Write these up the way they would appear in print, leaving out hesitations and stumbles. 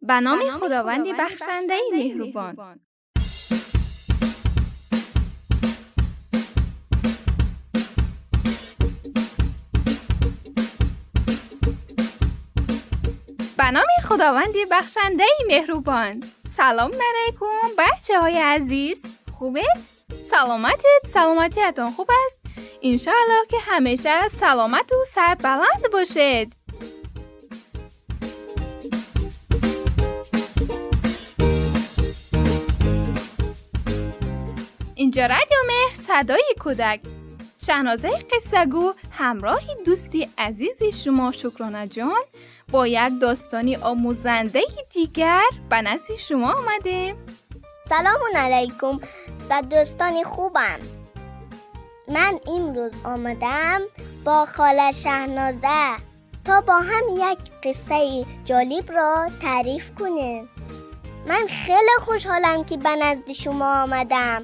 به نام خداوند بخشنده مهربان. به نام خداوند بخشنده مهربان. سلام علیکم بچه های عزیز، خوبه؟ سلامتیتون خوب است؟ انشاءالله که همیشه سلامت و سربلند باشید. اینجا رادیو مهر صدای کودک. شهنازه قصه‌گو همراه دوستی عزیزی شما شکرانه جان با یک داستانی آموزنده دیگر به نزد شما آمدیم. سلام علیکم و دوستان خوبم. من امروز آمدم با خاله شهنازه تا با هم یک قصه جالب را تعریف کنیم. من خیلی خوشحالم که به نزد شما آمدم.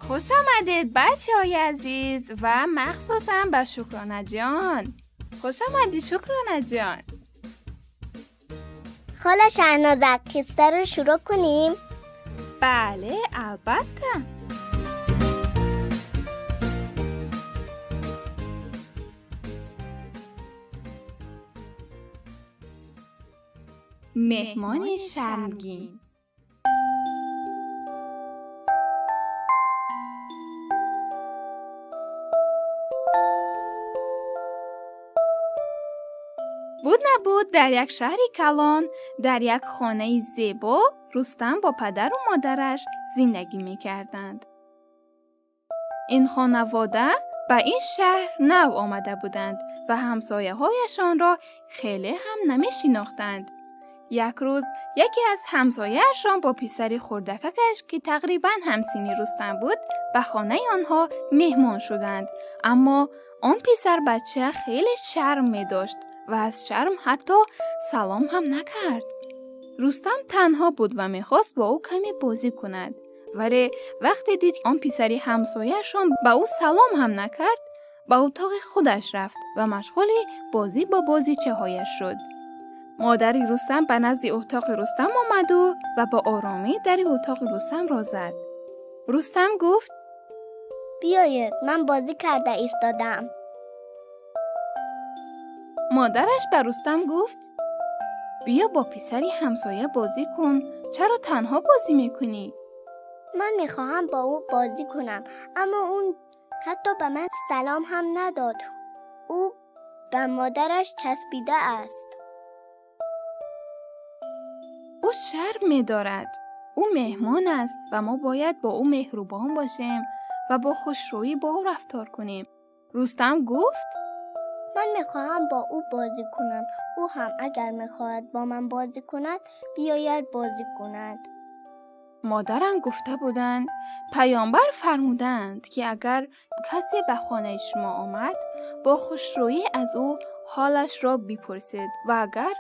خوش آمدید بچه های عزیز و مخصوصا به شکرانه جان. خوش آمدید شکرانه جان. خاله شهنازه قصه رو شروع کنیم؟ بله البته. مهمان شرمگین. بود نبود در یک شهر کلان در یک خانه زیبا رستم با پدر و مادرش زندگی می کردند. این خانواده به این شهر نو آمده بودند و همسایه هایشان را خیلی هم نمی شناختند. یک روز یکی از همسایه‌اشان با پسری خردککش که تقریباً همسنی رستم بود به خانه آنها مهمان شدند، اما آن پسر بچه خیلی شرم می داشت و از شرم حتی سلام هم نکرد. رستم تنها بود و میخواست با او کمی بازی کند، ولی وقتی دید آن پسری همسایه‌شان با او سلام هم نکرد، به اتاق خودش رفت و مشغول بازی با بازیچه هایش شد. مادری رستم به نزد اتاق رستم آمد و با آرامی در اتاق رستم را زد. رستم گفت بیایید من بازی کرده ایستادم. مادرش به رستم گفت بیا با پسری همسایه بازی کن، چرا تنها بازی میکنی؟ من میخواهم با او بازی کنم، اما اون حتی به من سلام هم نداد. او به مادرش چسبیده است. او شرم می‌دارد. او مهمان است و ما باید با او مهربان باشیم و با خوشرویی با او رفتار کنیم. رستم گفت من میخواهم با او بازی کنم. او هم اگر میخواهد با من بازی کند بیاید بازی کند. مادرم گفته بودند پیامبر فرمودند که اگر کسی به خانه شما آمد با خوشرویی از او حالش را بپرسید و اگر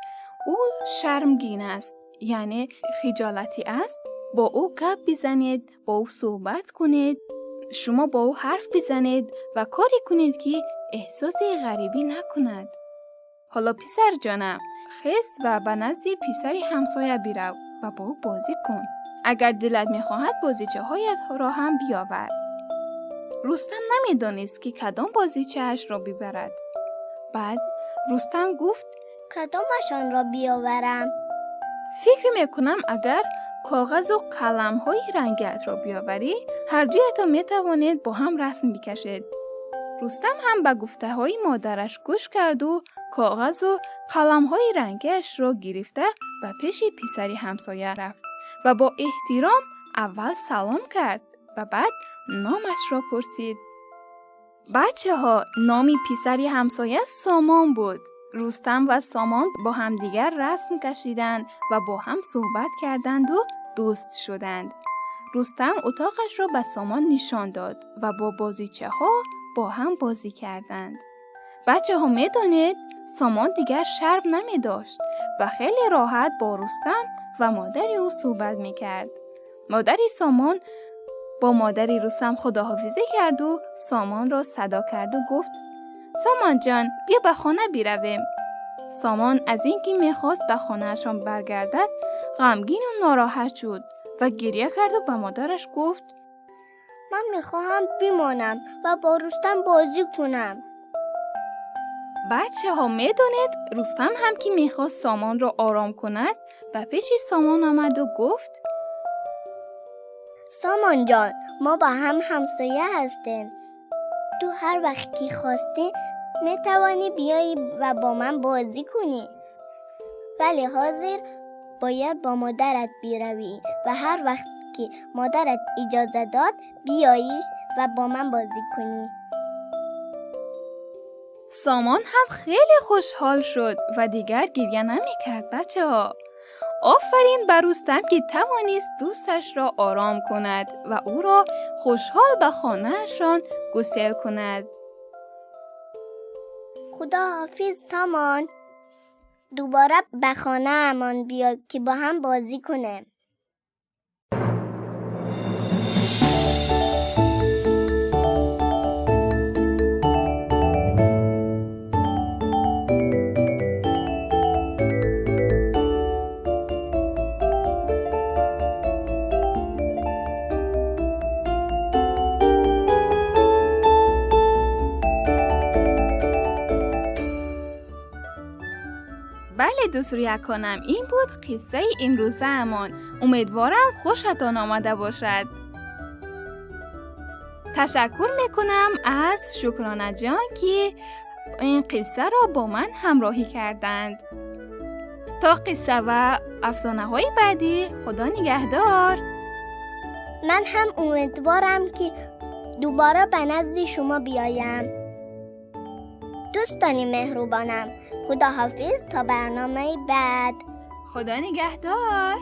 او شرمگین است یعنی خجالتی است با او گپ بزنید، با او صحبت کنید، شما با او حرف بزنید و کاری کنید که احساس غریبی نکند. حالا پسر جانم خیز و به نزد پسری همسایه برو و با او بازی کن. اگر دلت میخواهد بازیچه هایت را هم بیاور. رستم نمیدانست که کدام بازیچه اش را ببرد. بعد رستم گفت کدامشان را بیاورم؟ فکر میکنم اگر کاغذ و قلم های رنگیت را بیاوری هر دویتان میتوانید با هم رسم بکشید. رستم هم به گفته های مادرش گوش کرد و کاغذ و قلم های رنگیش را گرفته و پیش پسری همسایه رفت و با احترام اول سلام کرد و بعد نامش را پرسید. بچه ها نامی پسری همسایه سامان بود. رستم و سامان با همدیگر رسم کشیدند و با هم صحبت کردند و دوست شدند. رستم اتاقش را به سامان نشان داد و با بازیچه ها با هم بازی کردند. بچه ها می دانید سامان دیگر شرم نمی داشت و خیلی راحت با رستم و مادر او صحبت می کرد. مادری سامان با مادری رستم خداحافظی کرد و سامان را صدا کرد و گفت سامان جان بیا به خانه برویم. سامان از اینکه میخواست به خانه‌شان برگردد غمگین و ناراحت شد و گریه کرد و به مادرش گفت من میخواهم بمانم و با رستم بازی کنم. بچه ها میدونید رستم هم که میخواست سامان را آرام کند به پیش سامان آمد و گفت سامان جان، ما با هم همسایه هستیم. تو هر وقت که خواستی میتوانی بیایی و با من بازی کنی. ولی حاضر باید با مادرت بیروی و هر وقت که مادرت اجازه داد بیایی و با من بازی کنی. سامان هم خیلی خوشحال شد و دیگر گریه نمی کرد بچه ها. آفرین بر رستم که توانست دوستش را آرام کند و او را خوشحال به خانه‌شان گسیل کند. خدا حافظ سامان. دوباره به خانه امان بیا که با هم بازی کنیم. بله دوست کنم این بود قصه امروزه امان. امیدوارم خوشتان آمده باشد. تشکر میکنم از شکرانه جان که این قصه را با من همراهی کردند. تا قصه و افسانه های بعدی، خدا نگهدار. من هم امیدوارم که دوباره به نزد شما بیایم. دوستانی مهربانم، خدا حافظ تا برنامه بعد. خدا نگهدار.